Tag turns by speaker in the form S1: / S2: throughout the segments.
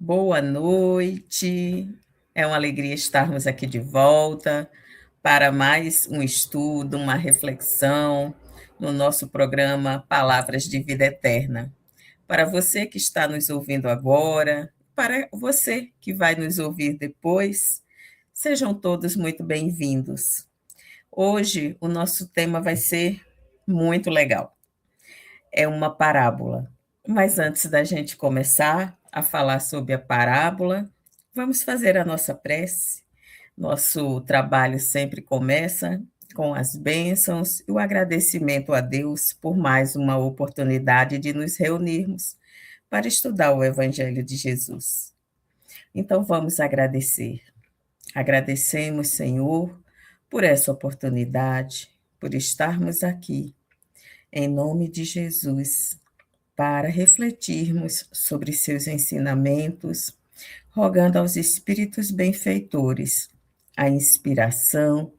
S1: Boa noite. É uma alegria estarmos aqui de volta para mais um estudo, uma reflexão no nosso programa Palavras de Vida Eterna. Para você que está nos ouvindo agora, para você que vai nos ouvir depois, sejam todos muito bem-vindos. Hoje o nosso tema vai ser muito legal. É uma parábola. Mas antes da gente começar a falar sobre a parábola, vamos fazer a nossa prece. Nosso trabalho sempre começa com as bênçãos e o agradecimento a Deus por mais uma oportunidade de nos reunirmos para estudar o Evangelho de Jesus. Então vamos agradecer. Agradecemos, Senhor, por essa oportunidade, por estarmos aqui, em nome de Jesus, para refletirmos sobre seus ensinamentos, rogando aos espíritos benfeitores a inspiração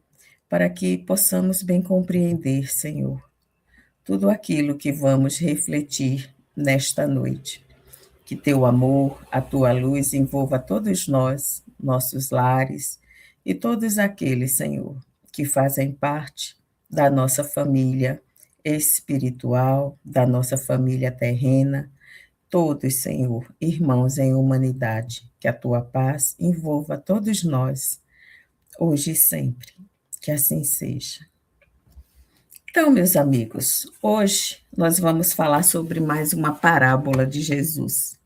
S1: para que possamos bem compreender, Senhor, tudo aquilo que vamos refletir nesta noite. Que teu amor, a tua luz envolva todos nós, nossos lares e todos aqueles, Senhor, que fazem parte da nossa família espiritual, da nossa família terrena, todos, Senhor, irmãos em humanidade, que a tua paz envolva todos nós, hoje e sempre. Que assim seja. Então, meus amigos, hoje nós vamos falar sobre mais uma parábola de Jesus.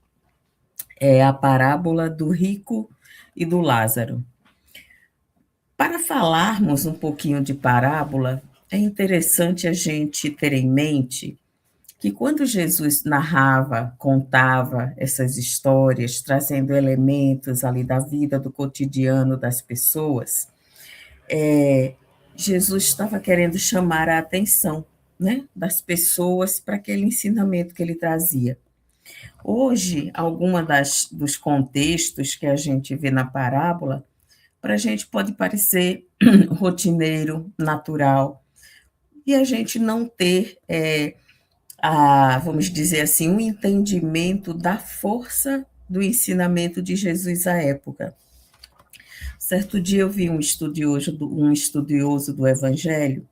S1: É a parábola do rico e do Lázaro. Para falarmos um pouquinho de parábola, é interessante a gente ter em mente que quando Jesus narrava, contava essas histórias, trazendo elementos ali da vida, do cotidiano das pessoas, Jesus estava querendo chamar a atenção, né, das pessoas para aquele ensinamento que ele trazia. Hoje, alguma dos contextos que a gente vê na parábola, para a gente pode parecer rotineiro, natural, e a gente não ter, vamos dizer assim, um entendimento da força do ensinamento de Jesus à época. Certo dia eu vi um estudioso do Evangelho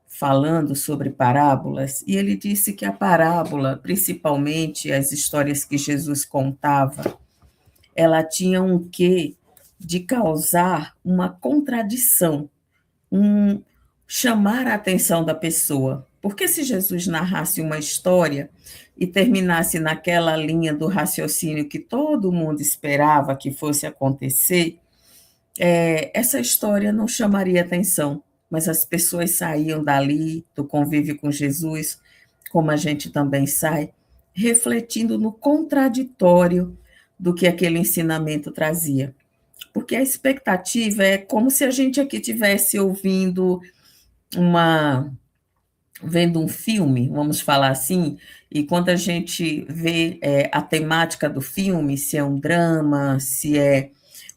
S1: falando sobre parábolas, e ele disse que a parábola, principalmente as histórias que Jesus contava, ela tinha um quê de causar uma contradição, um chamar a atenção da pessoa. Porque se Jesus narrasse uma história e terminasse naquela linha do raciocínio que todo mundo esperava que fosse acontecer, essa história não chamaria atenção, mas as pessoas saíam dali, do convívio com Jesus, como a gente também sai, refletindo no contraditório do que aquele ensinamento trazia. Porque a expectativa é como se a gente aqui tivesse vendo um filme, vamos falar assim, e quando a gente vê a temática do filme, se é um drama, se é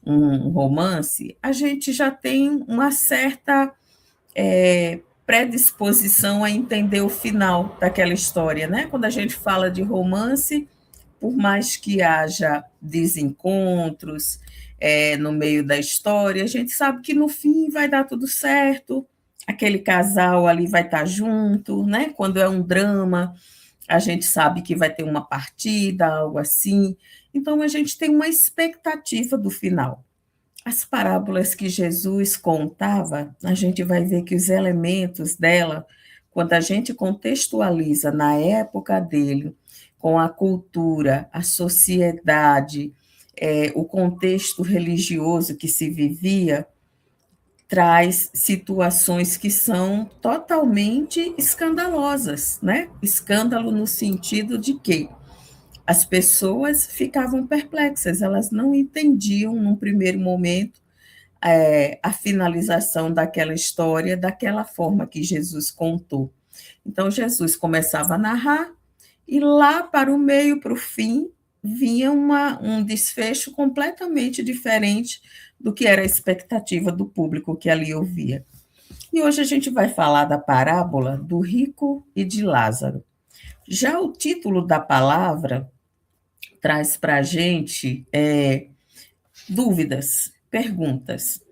S1: um romance, a gente já tem uma certa predisposição a entender o final daquela história, né? Quando a gente fala de romance, por mais que haja desencontros no meio da história, a gente sabe que no fim vai dar tudo certo, aquele casal ali vai estar junto, né? Quando é um drama, a gente sabe que vai ter uma partida, algo assim. Então a gente tem uma expectativa do final. As parábolas que Jesus contava, a gente vai ver que os elementos dela, quando a gente contextualiza na época dele, com a cultura, a sociedade, o contexto religioso que se vivia, traz situações que são totalmente escandalosas, né? Escândalo no sentido de que as pessoas ficavam perplexas, elas não entendiam, num primeiro momento, a finalização daquela história daquela forma que Jesus contou. Então, Jesus começava a narrar, e lá para o meio, para o fim, vinha um desfecho completamente diferente do que era a expectativa do público que ali ouvia. E hoje a gente vai falar da parábola do rico e de Lázaro. Já o título da palavra traz para a gente dúvidas, perguntas.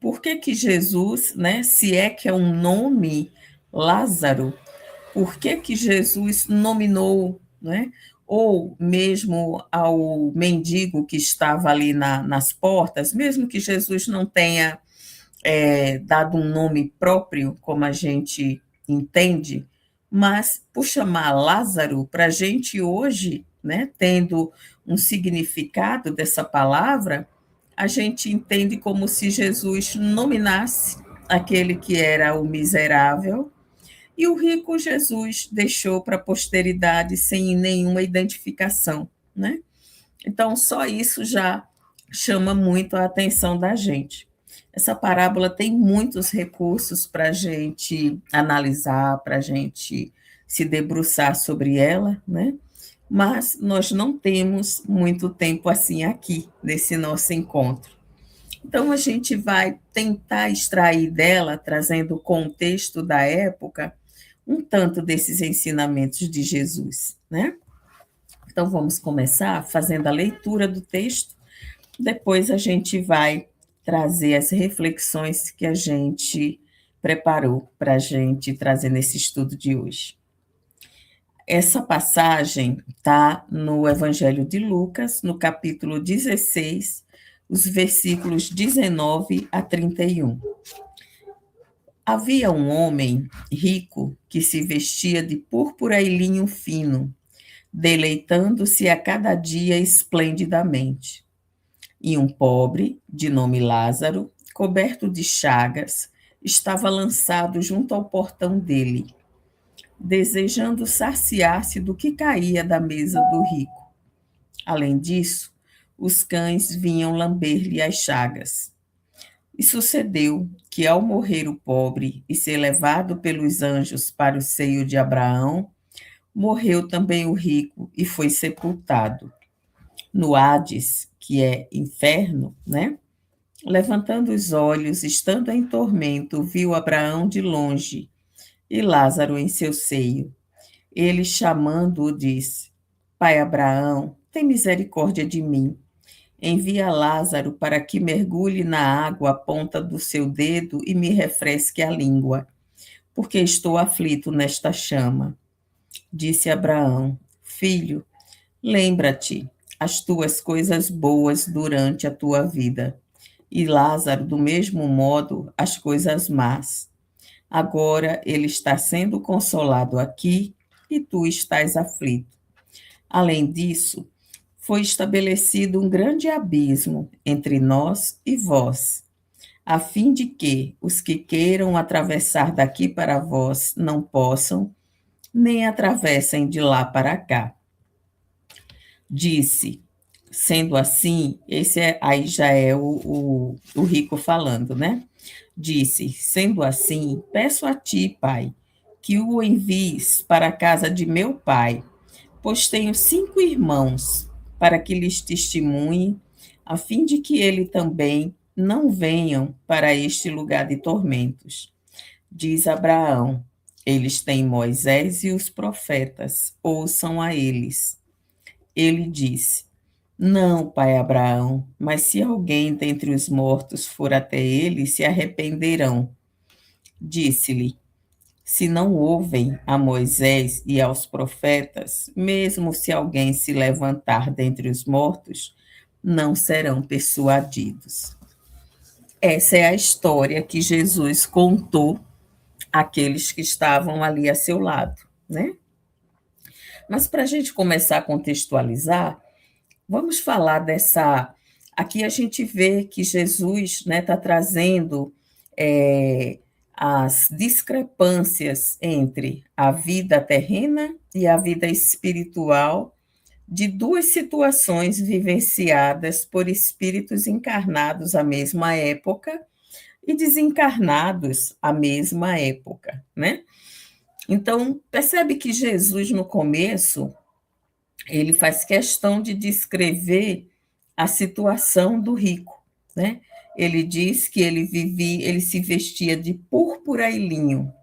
S1: Por que que Jesus, né, se é que é um nome Lázaro, por que que Jesus nominou, né, ou mesmo ao mendigo que estava ali nas portas, mesmo que Jesus não tenha dado um nome próprio, como a gente entende, mas por chamar Lázaro, para a gente hoje, né, tendo um significado dessa palavra, a gente entende como se Jesus nominasse aquele que era o miserável, e o rico Jesus deixou para a posteridade sem nenhuma identificação, né? Então, só isso já chama muito a atenção da gente. Essa parábola tem muitos recursos para a gente analisar, para a gente se debruçar sobre ela, né? Mas nós não temos muito tempo assim aqui, nesse nosso encontro. Então, a gente vai tentar extrair dela, trazendo o contexto da época, um tanto desses ensinamentos de Jesus, né? Então, vamos começar fazendo a leitura do texto, depois a gente vai trazer as reflexões que a gente preparou para a gente trazer nesse estudo de hoje. Essa passagem está no Evangelho de Lucas, no capítulo 16, os versículos 19 a 31. Havia um homem rico que se vestia de púrpura e linho fino, deleitando-se a cada dia esplendidamente. E um pobre, de nome Lázaro, coberto de chagas, estava lançado junto ao portão dele, desejando saciar-se do que caía da mesa do rico. Além disso, os cães vinham lamber-lhe as chagas. E sucedeu que, ao morrer o pobre e ser levado pelos anjos para o seio de Abraão, morreu também o rico e foi sepultado. No Hades, que é inferno, né? Levantando os olhos, estando em tormento, viu Abraão de longe e Lázaro em seu seio. Ele, chamando-o, disse: Pai Abraão, tem misericórdia de mim. Envia Lázaro para que mergulhe na água a ponta do seu dedo e me refresque a língua, porque estou aflito nesta chama. Disse Abraão: Filho, lembra-te as tuas coisas boas durante a tua vida, e Lázaro, do mesmo modo, as coisas más. Agora ele está sendo consolado aqui e tu estás aflito. Além disso, foi estabelecido um grande abismo entre nós e vós, a fim de que os que queiram atravessar daqui para vós não possam, nem atravessem de lá para cá. Disse, sendo assim, aí já é o rico falando, né? Disse, sendo assim, peço a ti, pai, que o envies para a casa de meu pai, pois tenho 5 irmãos, para que lhes testemunhe, a fim de que ele também não venham para este lugar de tormentos. Diz Abraão, eles têm Moisés e os profetas, ouçam a eles. Ele disse, não, pai Abraão, mas se alguém dentre os mortos for até ele, se arrependerão. Disse-lhe, se não ouvem a Moisés e aos profetas, mesmo se alguém se levantar dentre os mortos, não serão persuadidos. Essa é a história que Jesus contou àqueles que estavam ali a seu lado, né? Mas para a gente começar a contextualizar, vamos falar dessa. Aqui a gente vê que Jesus, né, está trazendo as discrepâncias entre a vida terrena e a vida espiritual de duas situações vivenciadas por espíritos encarnados à mesma época e desencarnados à mesma época, né? Então, percebe que Jesus, no começo, ele faz questão de descrever a situação do rico, né? Ele diz que ele se vestia de púrpura e linho.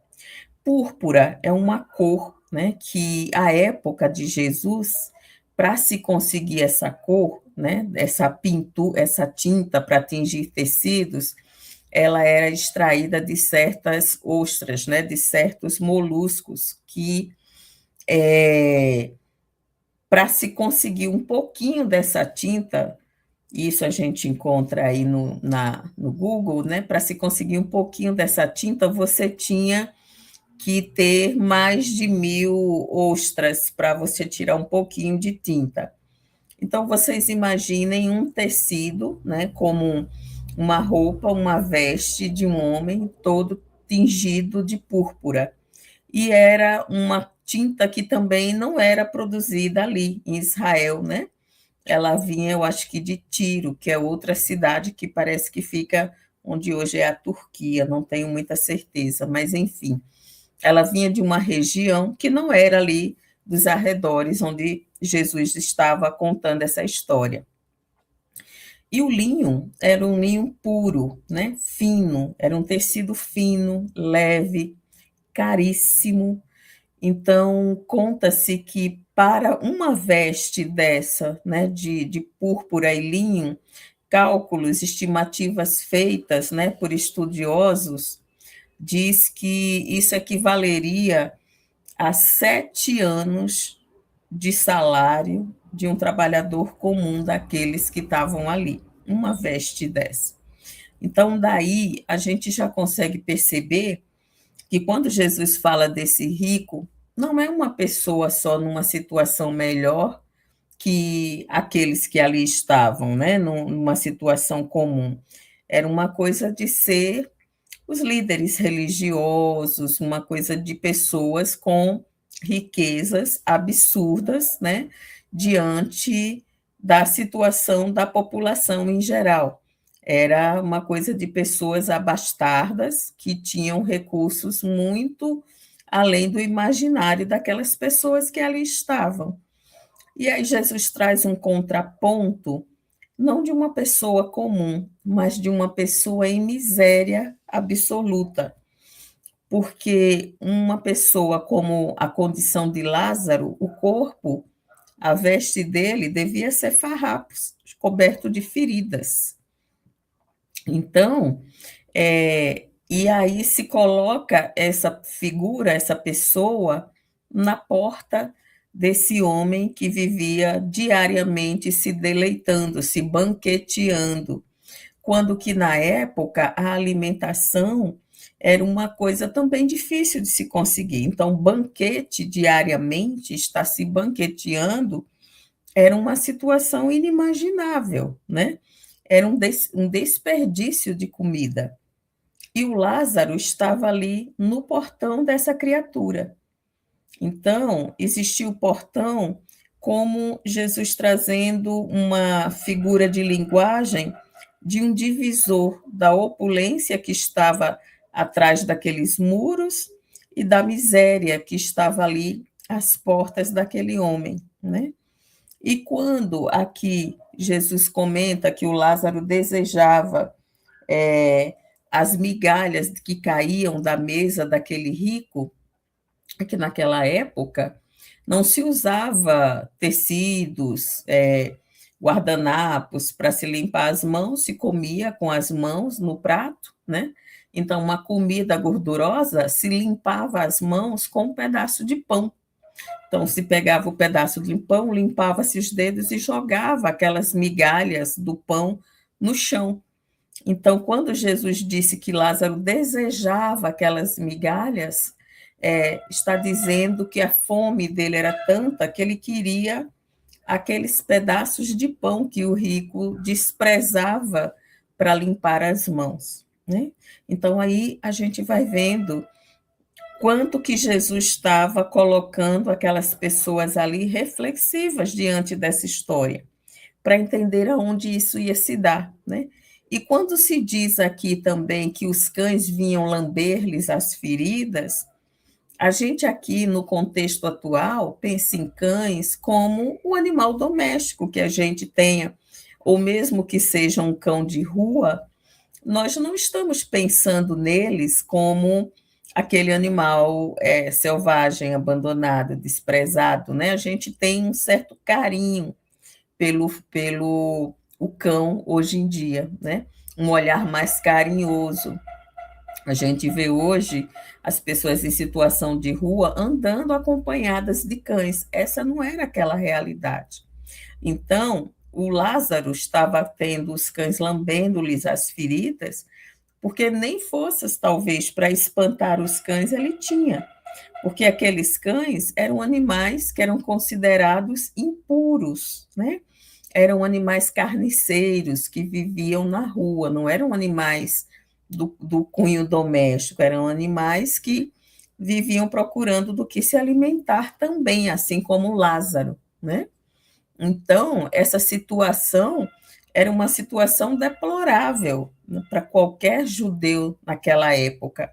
S1: Púrpura é uma cor, né, que à época de Jesus para se conseguir essa cor, né, essa pintura, essa tinta para tingir tecidos, ela era extraída de certas ostras, né, de certos moluscos que para se conseguir um pouquinho dessa tinta, isso a gente encontra aí no Google, né? Para se conseguir um pouquinho dessa tinta, você tinha que ter mais de 1.000 ostras para você tirar um pouquinho de tinta. Então, vocês imaginem um tecido, né, como uma roupa, uma veste de um homem todo tingido de púrpura. E era uma tinta que também não era produzida ali em Israel, né? Ela vinha, eu acho que de Tiro, que é outra cidade que parece que fica onde hoje é a Turquia, não tenho muita certeza, mas enfim, ela vinha de uma região que não era ali dos arredores onde Jesus estava contando essa história. E o linho era um linho puro, né? Fino, era um tecido fino, leve, caríssimo. Então, conta-se que para uma veste dessa, né, de púrpura e linho, cálculos, estimativas feitas, né, por estudiosos, diz que isso equivaleria a 7 anos de salário de um trabalhador comum daqueles que estavam ali, uma veste dessa. Então, daí a gente já consegue perceber que quando Jesus fala desse rico, não é uma pessoa só numa situação melhor que aqueles que ali estavam, né, numa situação comum. Era uma coisa de ser os líderes religiosos, uma coisa de pessoas com riquezas absurdas, né, diante da situação da população em geral. Era uma coisa de pessoas abastardas que tinham recursos muito além do imaginário daquelas pessoas que ali estavam. E aí Jesus traz um contraponto, não de uma pessoa comum, mas de uma pessoa em miséria absoluta. Porque uma pessoa como a condição de Lázaro, o corpo, a veste dele devia ser farrapos, coberto de feridas. Então, e aí se coloca essa figura, essa pessoa, na porta desse homem que vivia diariamente se deleitando, se banqueteando, quando que na época a alimentação era uma coisa também difícil de se conseguir. Então, banquete diariamente, estar se banqueteando, era uma situação inimaginável, né? Era um desperdício de comida. E o Lázaro estava ali no portão dessa criatura. Então, existia o portão como Jesus trazendo uma figura de linguagem de um divisor da opulência que estava atrás daqueles muros e da miséria que estava ali às portas daquele homem, né? E quando aqui Jesus comenta que o Lázaro desejava as migalhas que caíam da mesa daquele rico, é que naquela época não se usava tecidos, guardanapos para se limpar as mãos, se comia com as mãos no prato, né? Então, uma comida gordurosa se limpava as mãos com um pedaço de pão. Então, se pegava o pedaço de pão, limpava-se os dedos e jogava aquelas migalhas do pão no chão. Então, quando Jesus disse que Lázaro desejava aquelas migalhas, está dizendo que a fome dele era tanta que ele queria aqueles pedaços de pão que o rico desprezava para limpar as mãos, né? Então, aí a gente vai vendo quanto que Jesus estava colocando aquelas pessoas ali reflexivas diante dessa história, para entender aonde isso ia se dar, né? E quando se diz aqui também que os cães vinham lamber-lhes as feridas, a gente aqui, no contexto atual, pensa em cães como o animal doméstico que a gente tenha, ou mesmo que seja um cão de rua, nós não estamos pensando neles como aquele animal selvagem, abandonado, desprezado, né? A gente tem um certo carinho pelo o cão hoje em dia, né? Um olhar mais carinhoso. A gente vê hoje as pessoas em situação de rua andando acompanhadas de cães. Essa não era aquela realidade. Então, o Lázaro estava tendo os cães lambendo-lhes as feridas, porque nem forças, talvez, para espantar os cães ele tinha, porque aqueles cães eram animais que eram considerados impuros, né? Eram animais carniceiros que viviam na rua, não eram animais do cunho doméstico, eram animais que viviam procurando do que se alimentar também, assim como Lázaro, né? Então, essa situação era uma situação deplorável, né, para qualquer judeu naquela época.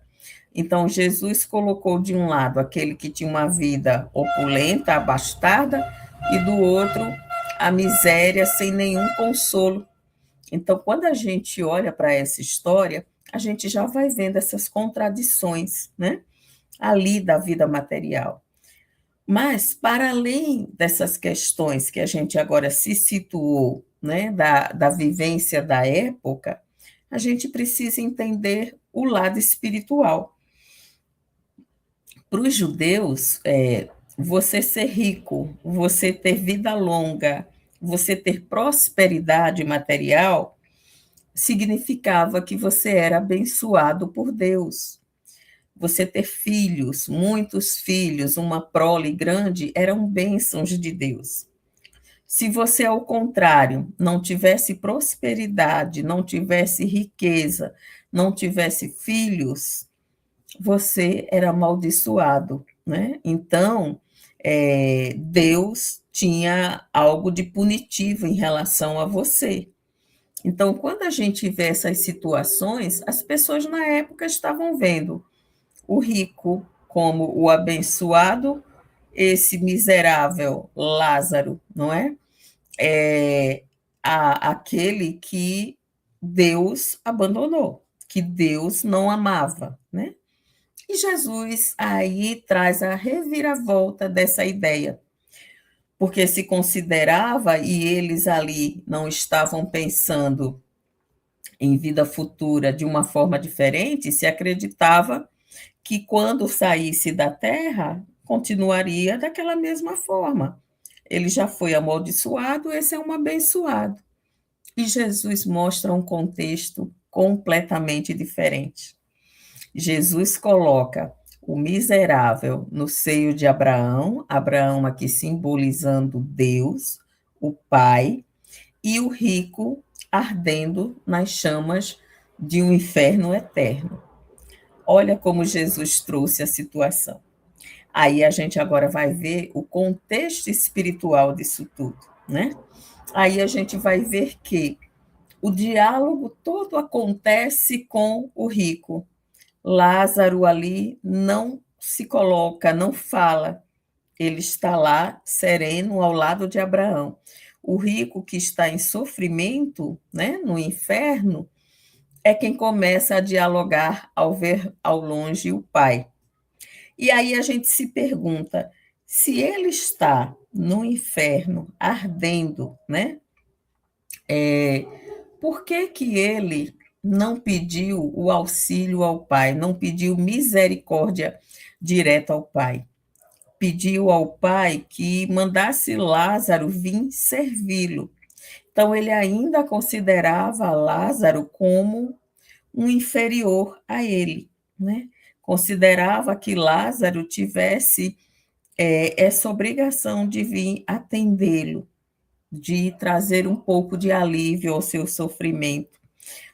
S1: Então, Jesus colocou de um lado aquele que tinha uma vida opulenta, abastada, e do outro a miséria sem nenhum consolo. Então, quando a gente olha para essa história, a gente já vai vendo essas contradições, né? Ali da vida material. Mas, para além dessas questões que a gente agora se situou, né, da vivência da época, a gente precisa entender o lado espiritual. Para os judeus, você ser rico, você ter vida longa, você ter prosperidade material, significava que você era abençoado por Deus. Você ter filhos, muitos filhos, uma prole grande, eram bênçãos de Deus. Se você, ao contrário, não tivesse prosperidade, não tivesse riqueza, não tivesse filhos, você era amaldiçoado, né? Então, Deus tinha algo de punitivo em relação a você. Então, quando a gente vê essas situações, as pessoas na época estavam vendo o rico como o abençoado, esse miserável Lázaro, não é? Aquele que Deus abandonou, que Deus não amava, né? E Jesus aí traz a reviravolta dessa ideia, porque se considerava, e eles ali não estavam pensando em vida futura de uma forma diferente, se acreditava que quando saísse da terra, continuaria daquela mesma forma. Ele já foi amaldiçoado, esse é um abençoado. E Jesus mostra um contexto completamente diferente. Jesus coloca o miserável no seio de Abraão, Abraão aqui simbolizando Deus, o Pai, e o rico ardendo nas chamas de um inferno eterno. Olha como Jesus trouxe a situação. Aí a gente agora vai ver o contexto espiritual disso tudo, né? Aí a gente vai ver que o diálogo todo acontece com o rico. Lázaro ali não se coloca, não fala. Ele está lá sereno ao lado de Abraão. O rico que está em sofrimento, né, no inferno, é quem começa a dialogar ao ver ao longe o pai. E aí a gente se pergunta, se ele está no inferno ardendo, né? Por que que ele não pediu o auxílio ao pai, não pediu misericórdia direta ao pai? Pediu ao pai que mandasse Lázaro vir servi-lo. Então ele ainda considerava Lázaro como um inferior a ele, né? Considerava que Lázaro tivesse essa obrigação de vir atendê-lo, de trazer um pouco de alívio ao seu sofrimento,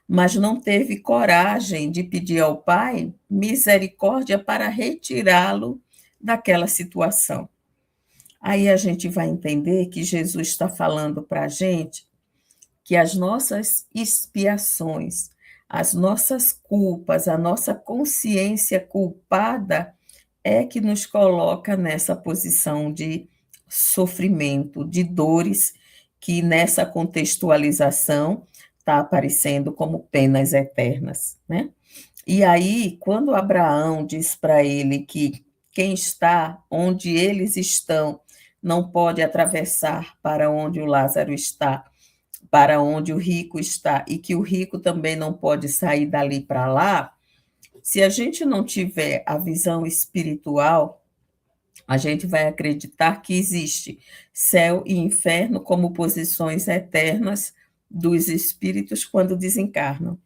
S1: mas não teve coragem de pedir ao Pai misericórdia para retirá-lo daquela situação. Aí a gente vai entender que Jesus está falando para a gente que as nossas expiações, as nossas culpas, a nossa consciência culpada é que nos coloca nessa posição de sofrimento, de dores, que nessa contextualização está aparecendo como penas eternas, né? E aí, quando Abraão diz para ele que quem está onde eles estão não pode atravessar para onde o Lázaro está, para onde o rico está, e que o rico também não pode sair dali para lá, se a gente não tiver a visão espiritual, a gente vai acreditar que existe céu e inferno como posições eternas dos espíritos quando desencarnam.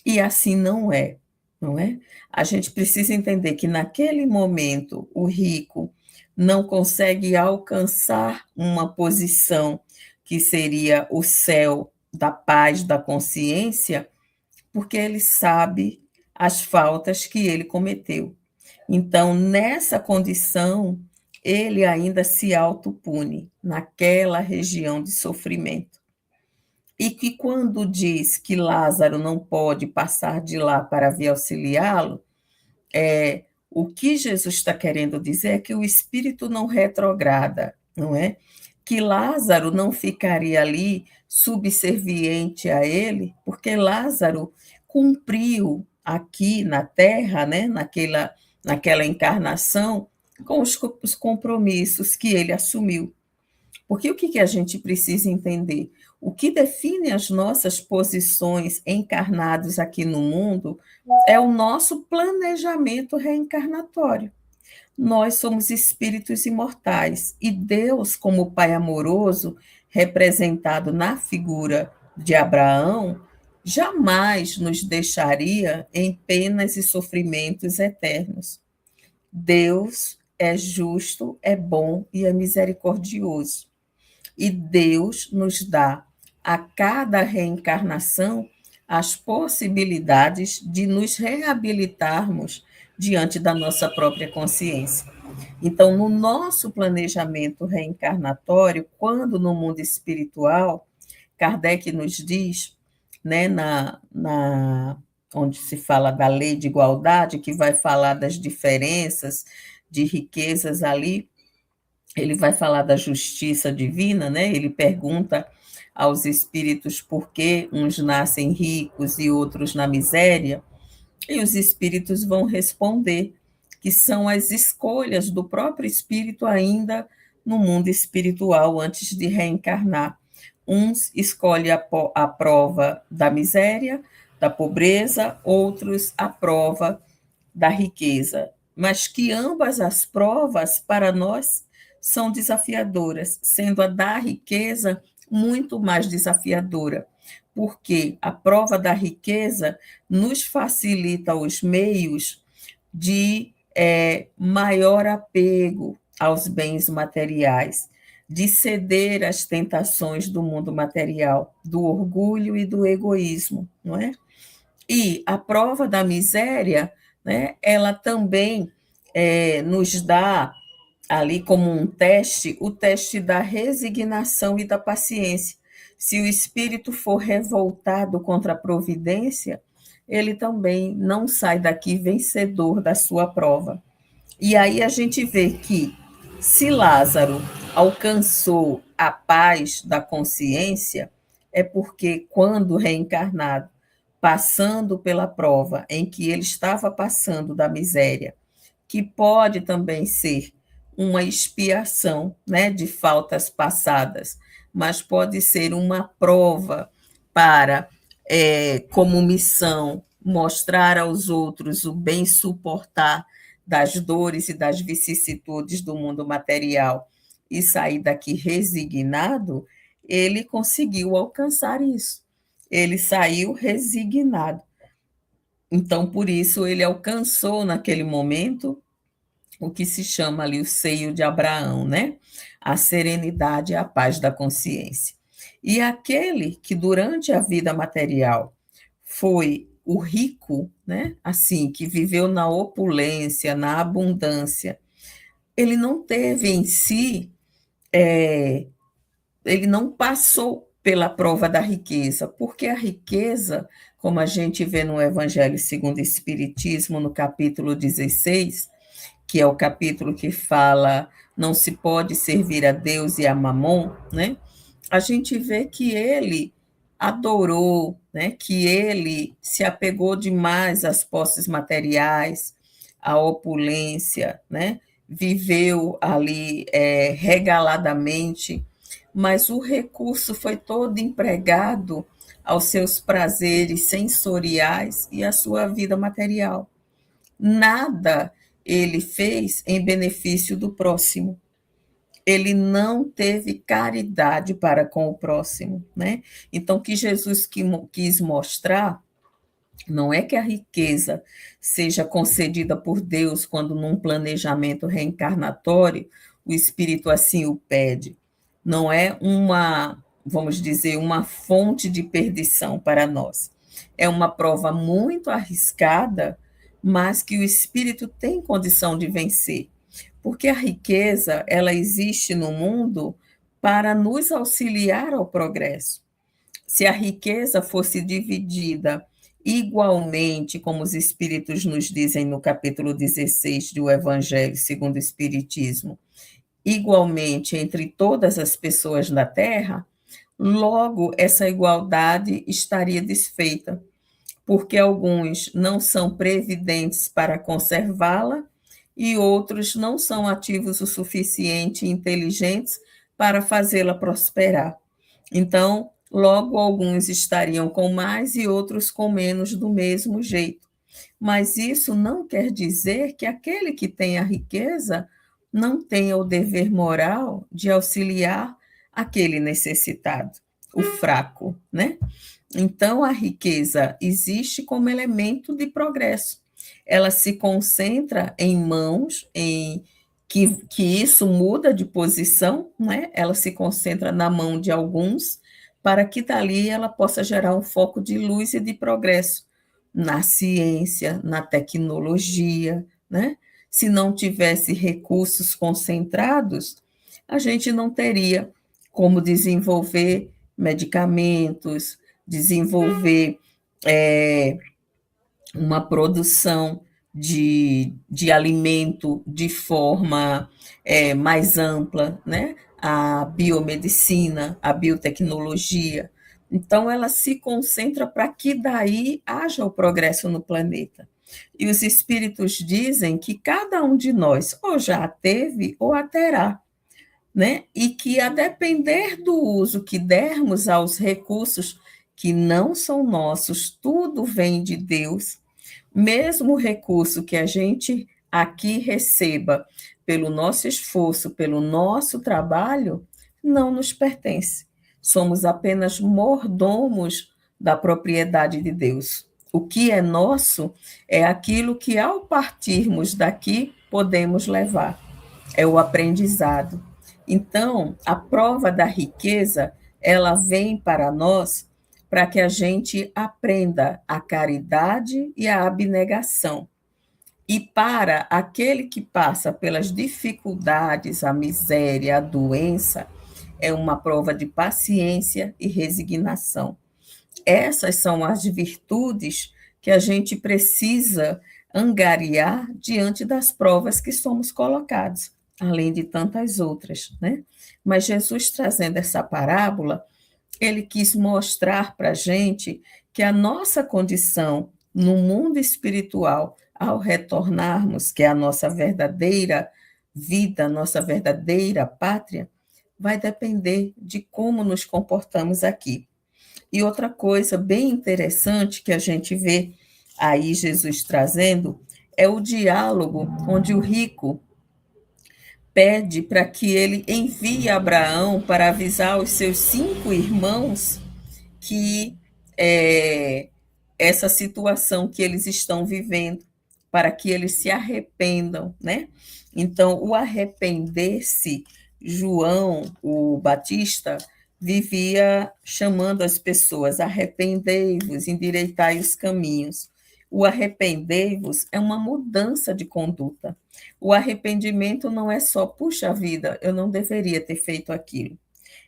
S1: E assim não é, não é? A gente precisa entender que naquele momento o rico não consegue alcançar uma posição que seria o céu da paz, da consciência, porque ele sabe as faltas que ele cometeu. Então, nessa condição, ele ainda se autopune naquela região de sofrimento. E que quando diz que Lázaro não pode passar de lá para vir auxiliá-lo, o que Jesus está querendo dizer é que o espírito não retrograda, não é? Que Lázaro não ficaria ali subserviente a ele, porque Lázaro cumpriu aqui na Terra, né, naquela encarnação, com os compromissos que ele assumiu. Porque o que a gente precisa entender? O que define as nossas posições encarnados aqui no mundo é o nosso planejamento reencarnatório. Nós somos espíritos imortais e Deus, como Pai amoroso, representado na figura de Abraão, jamais nos deixaria em penas e sofrimentos eternos. Deus é justo, é bom e é misericordioso. E Deus nos dá a cada reencarnação as possibilidades de nos reabilitarmos diante da nossa própria consciência. Então, no nosso planejamento reencarnatório, quando no mundo espiritual, Kardec nos diz, né, onde se fala da lei de igualdade, que vai falar das diferenças de riquezas ali, ele vai falar da justiça divina, né? Ele pergunta aos espíritos por que uns nascem ricos e outros na miséria, e os espíritos vão responder que são as escolhas do próprio espírito ainda no mundo espiritual antes de reencarnar. Uns escolhem a prova da miséria, da pobreza, outros a prova da riqueza, mas que ambas as provas para nós são desafiadoras, sendo a da riqueza muito mais desafiadora, porque a prova da riqueza nos facilita os meios de maior apego aos bens materiais, de ceder às tentações do mundo material, do orgulho e do egoísmo, não é? E a prova da miséria, né, ela também nos dá ali como um teste, o teste da resignação e da paciência. Se o espírito for revoltado contra a providência, ele também não sai daqui vencedor da sua prova. E aí a gente vê que, se Lázaro alcançou a paz da consciência, é porque, quando reencarnado, passando pela prova em que ele estava passando da miséria, que pode também ser uma expiação, né, de faltas passadas, mas pode ser uma prova para, como missão, mostrar aos outros o bem suportar das dores e das vicissitudes do mundo material e sair daqui resignado, ele conseguiu alcançar isso. Ele saiu resignado. Então, por isso, ele alcançou naquele momento o que se chama ali o seio de Abraão, né? A serenidade e a paz da consciência. E aquele que durante a vida material foi o rico, né? Assim, que viveu na opulência, na abundância, ele não teve em si, ele não passou pela prova da riqueza, porque a riqueza, como a gente vê no Evangelho segundo o Espiritismo, no capítulo 16, que é o capítulo que fala não se pode servir a Deus e a Mamon, né? A gente vê que ele adorou, né, que ele se apegou demais às posses materiais, à opulência, né, viveu ali regaladamente, mas o recurso foi todo empregado aos seus prazeres sensoriais e à sua vida material. Nada ele fez em benefício do próximo. Ele não teve caridade para com o próximo, né? Então, o que Jesus quis mostrar não é que a riqueza seja concedida por Deus quando num planejamento reencarnatório o espírito assim o pede. Não é uma, vamos dizer, uma fonte de perdição para nós. É uma prova muito arriscada, mas que o espírito tem condição de vencer. Porque a riqueza, ela existe no mundo para nos auxiliar ao progresso. Se a riqueza fosse dividida igualmente, como os espíritos nos dizem no capítulo 16 do Evangelho segundo o Espiritismo, igualmente entre todas as pessoas da Terra, logo essa igualdade estaria desfeita, porque alguns não são previdentes para conservá-la e outros não são ativos o suficiente e inteligentes para fazê-la prosperar. Então, logo alguns estariam com mais e outros com menos do mesmo jeito. Mas isso não quer dizer que aquele que tem a riqueza não tenha o dever moral de auxiliar aquele necessitado, o fraco, né? Então, a riqueza existe como elemento de progresso. Ela se concentra em mãos, em que isso muda de posição, né? Ela se concentra na mão de alguns, para que dali ela possa gerar um foco de luz e de progresso na ciência, na tecnologia, né? Se não tivesse recursos concentrados, a gente não teria como desenvolver medicamentos, desenvolver uma produção de alimento de forma mais ampla, né? A biomedicina, a biotecnologia. Então, ela se concentra para que daí haja o progresso no planeta. E os espíritos dizem que cada um de nós ou já teve ou a terá, né? E que, a depender do uso que dermos aos recursos que não são nossos, tudo vem de Deus, mesmo o recurso que a gente aqui receba pelo nosso esforço, pelo nosso trabalho, não nos pertence. Somos apenas mordomos da propriedade de Deus. O que é nosso é aquilo que, ao partirmos daqui, podemos levar. É o aprendizado. Então, a prova da riqueza, ela vem para nós para que a gente aprenda a caridade e a abnegação. E para aquele que passa pelas dificuldades, a miséria, a doença, é uma prova de paciência e resignação. Essas são as virtudes que a gente precisa angariar diante das provas que somos colocados, além de tantas outras, né? Mas Jesus, trazendo essa parábola, ele quis mostrar para a gente que a nossa condição no mundo espiritual, ao retornarmos, que é a nossa verdadeira vida, nossa verdadeira pátria, vai depender de como nos comportamos aqui. E outra coisa bem interessante que a gente vê aí Jesus trazendo é o diálogo onde o rico pede para que ele envie Abraão para avisar os seus 5 irmãos que essa situação que eles estão vivendo, para que eles se arrependam, né? Então, o arrepender-se, João, o Batista, vivia chamando as pessoas: arrependei-vos, endireitai os caminhos. O arrependei-vos é uma mudança de conduta. O arrependimento não é só, puxa vida, eu não deveria ter feito aquilo.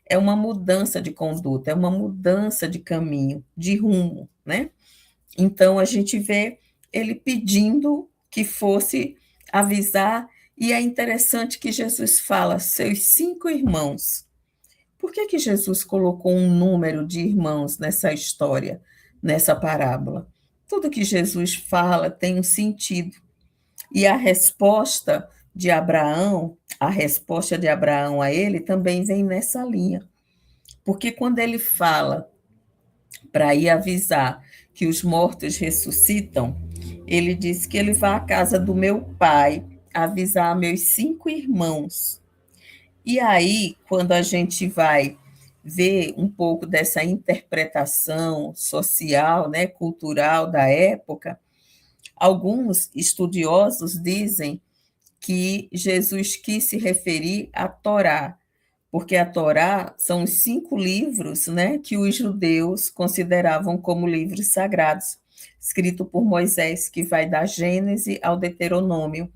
S1: É uma mudança de conduta, é uma mudança de caminho, de rumo, né? Então, a gente vê ele pedindo que fosse avisar, e é interessante que Jesus fala, seus 5 irmãos. Por que Jesus colocou um número de irmãos nessa história? nessa parábola. Tudo que Jesus fala tem um sentido. E a resposta de Abraão a ele também vem nessa linha. Porque quando ele fala para ir avisar que os mortos ressuscitam, ele diz que ele vai à casa do meu pai avisar meus 5 irmãos. E aí, quando a gente vai ver um pouco dessa interpretação social, né, cultural da época, alguns estudiosos dizem que Jesus quis se referir à Torá, porque a Torá são os 5 livros, né, que os judeus consideravam como livros sagrados, escrito por Moisés, que vai da Gênese ao Deuteronômio.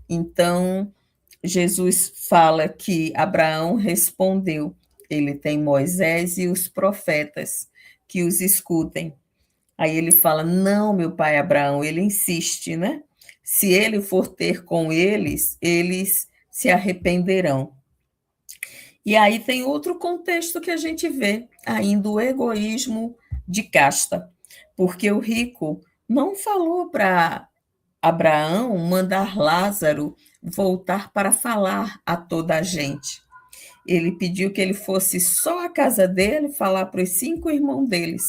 S1: Então, Jesus fala que Abraão respondeu, ele tem Moisés e os profetas que os escutem. Aí ele fala, não, meu pai Abraão, ele insiste, né? Se ele for ter com eles, eles se arrependerão. E aí tem outro contexto que a gente vê, ainda o egoísmo de casta, porque o rico não falou para Abraão mandar Lázaro voltar para falar a toda a gente. Ele pediu que ele fosse só à casa dele falar para os 5 irmãos deles.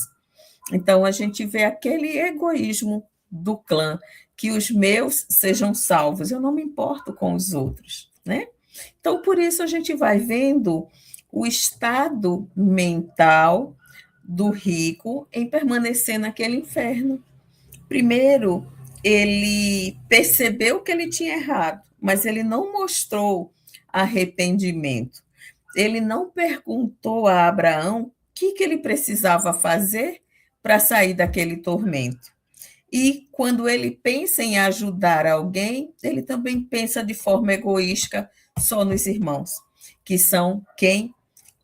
S1: Então a gente vê aquele egoísmo do clã, que os meus sejam salvos, eu não me importo com os outros, né? Então por isso a gente vai vendo o estado mental do rico em permanecer naquele inferno. Primeiro, ele percebeu que ele tinha errado, mas ele não mostrou arrependimento. Ele não perguntou a Abraão o que ele precisava fazer para sair daquele tormento. E quando ele pensa em ajudar alguém, ele também pensa de forma egoísta só nos irmãos, que são quem?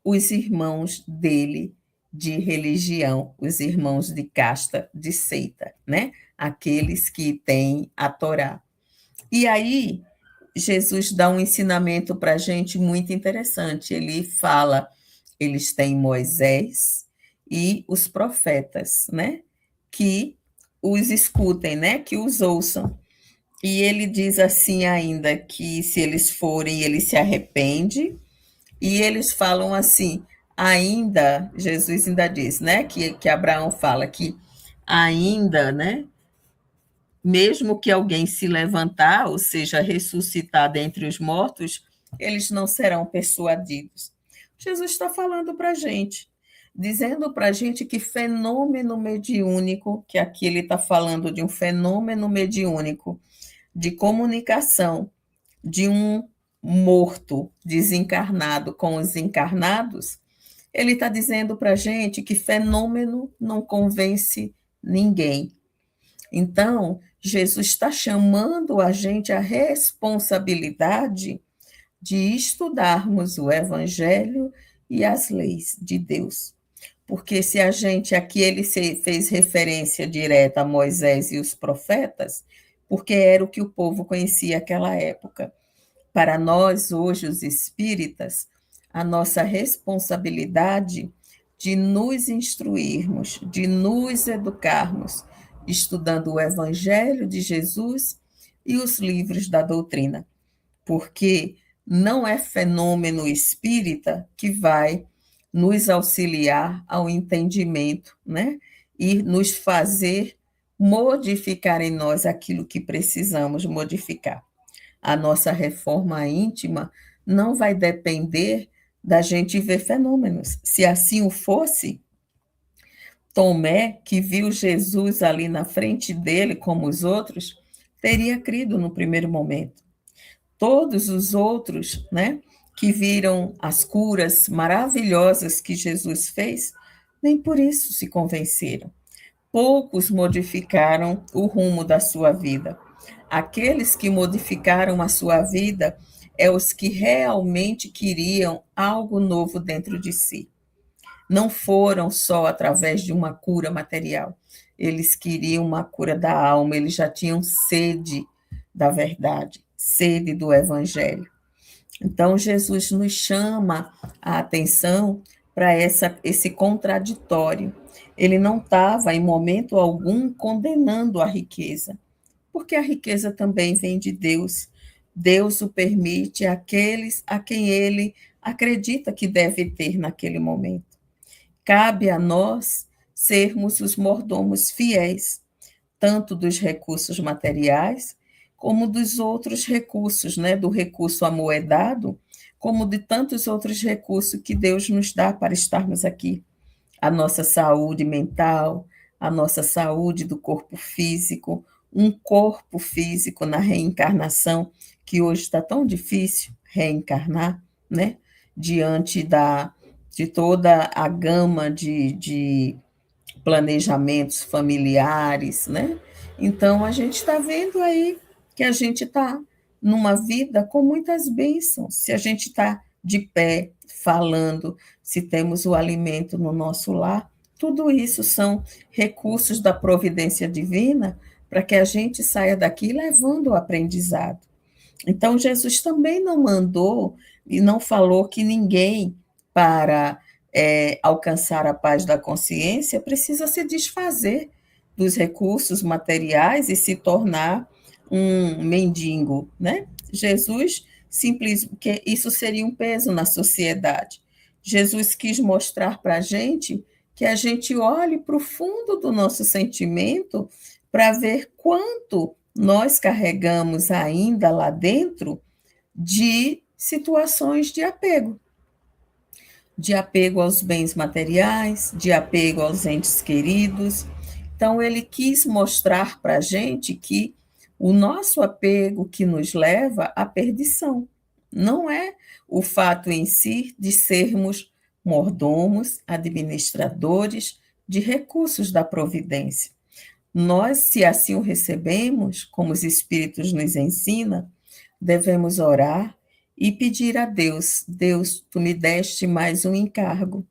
S1: Os irmãos dele de religião, os irmãos de casta, de seita, né? Aqueles que têm a Torá. E aí, Jesus dá um ensinamento para a gente muito interessante. Ele fala, eles têm Moisés e os profetas, né? Que os escutem, né? Que os ouçam. E ele diz assim ainda que se eles forem, ele se arrepende. E eles falam assim, ainda, Jesus ainda diz, né? Que Abraão fala que ainda, né? Mesmo que alguém se levantar, ou seja, ressuscitar dentre os mortos, eles não serão persuadidos. Jesus está falando para a gente, dizendo para a gente que fenômeno mediúnico, que aqui ele está falando de um fenômeno mediúnico de comunicação de um morto desencarnado com os encarnados, ele está dizendo para a gente que fenômeno não convence ninguém. Então, Jesus está chamando a gente à responsabilidade de estudarmos o Evangelho e as leis de Deus. Porque se a gente, aqui ele fez referência direta a Moisés e os profetas, porque era o que o povo conhecia naquela época. Para nós, hoje, os espíritas, a nossa responsabilidade de nos instruirmos, de nos educarmos, estudando o Evangelho de Jesus e os livros da doutrina, porque não é fenômeno espírita que vai nos auxiliar ao entendimento, né? E nos fazer modificar em nós aquilo que precisamos modificar. A nossa reforma íntima não vai depender da gente ver fenômenos. Se assim o fosse, Tomé, que viu Jesus ali na frente dele, como os outros, teria crido no primeiro momento. Todos os outros, né, que viram as curas maravilhosas que Jesus fez, nem por isso se convenceram. Poucos modificaram o rumo da sua vida. Aqueles que modificaram a sua vida é os que realmente queriam algo novo dentro de si. Não foram só através de uma cura material. Eles queriam uma cura da alma, eles já tinham sede da verdade, sede do evangelho. Então, Jesus nos chama a atenção para esse contraditório. Ele não estava, em momento algum, condenando a riqueza, porque a riqueza também vem de Deus. Deus o permite àqueles a quem ele acredita que deve ter naquele momento. Cabe a nós sermos os mordomos fiéis, tanto dos recursos materiais, como dos outros recursos, né? Do recurso amoedado, como de tantos outros recursos que Deus nos dá para estarmos aqui. A nossa saúde mental, a nossa saúde do corpo físico, um corpo físico na reencarnação, que hoje está tão difícil reencarnar, né? Diante de toda a gama de planejamentos familiares, né? Então, a gente está vendo aí que a gente está numa vida com muitas bênçãos. Se a gente está de pé, falando, se temos o alimento no nosso lar, tudo isso são recursos da providência divina para que a gente saia daqui levando o aprendizado. Então, Jesus também não mandou e não falou que ninguém, para alcançar a paz da consciência, precisa se desfazer dos recursos materiais e se tornar um mendigo, né? Jesus simples, porque isso seria um peso na sociedade. Jesus quis mostrar para a gente olhe para o fundo do nosso sentimento para ver quanto nós carregamos ainda lá dentro de situações de apego aos bens materiais, de apego aos entes queridos. Então, ele quis mostrar para a gente que o nosso apego que nos leva à perdição. Não é o fato em si de sermos mordomos, administradores de recursos da providência. Nós, se assim o recebemos, como os Espíritos nos ensinam, devemos orar e pedir a Deus: Deus, tu me deste mais um encargo.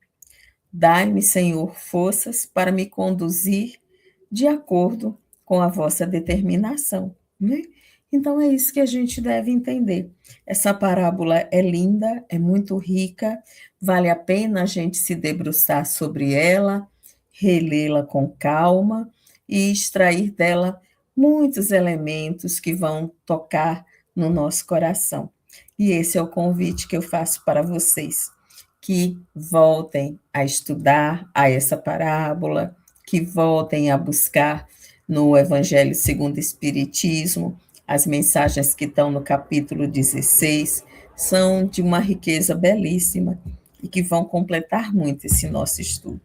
S1: Dai-me, Senhor, forças para me conduzir de acordo com a vossa determinação. Né? Então é isso que a gente deve entender. Essa parábola é linda, é muito rica, vale a pena a gente se debruçar sobre ela, relê-la com calma e extrair dela muitos elementos que vão tocar no nosso coração. E esse é o convite que eu faço para vocês, que voltem a estudar a essa parábola, que voltem a buscar no Evangelho segundo o Espiritismo, as mensagens que estão no capítulo 16, são de uma riqueza belíssima e que vão completar muito esse nosso estudo.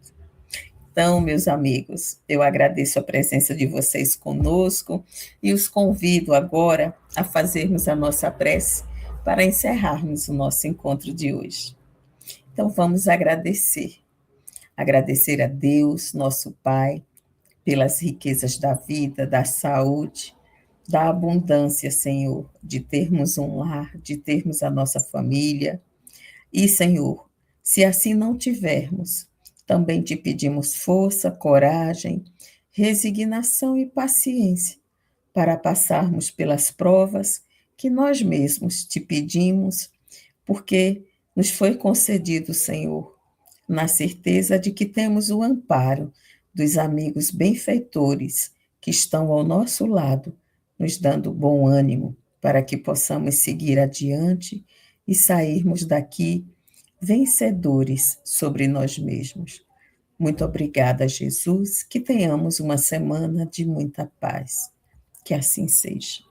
S1: Então, meus amigos, eu agradeço a presença de vocês conosco e os convido agora a fazermos a nossa prece para encerrarmos o nosso encontro de hoje. Então, vamos agradecer. Agradecer a Deus, nosso Pai, pelas riquezas da vida, da saúde, da abundância, Senhor, de termos um lar, de termos a nossa família. E, Senhor, se assim não tivermos, também te pedimos força, coragem, resignação e paciência para passarmos pelas provas que nós mesmos te pedimos, porque nos foi concedido, Senhor, na certeza de que temos o amparo dos amigos benfeitores que estão ao nosso lado, nos dando bom ânimo para que possamos seguir adiante e sairmos daqui vencedores sobre nós mesmos. Muito obrigada, Jesus, que tenhamos uma semana de muita paz. Que assim seja.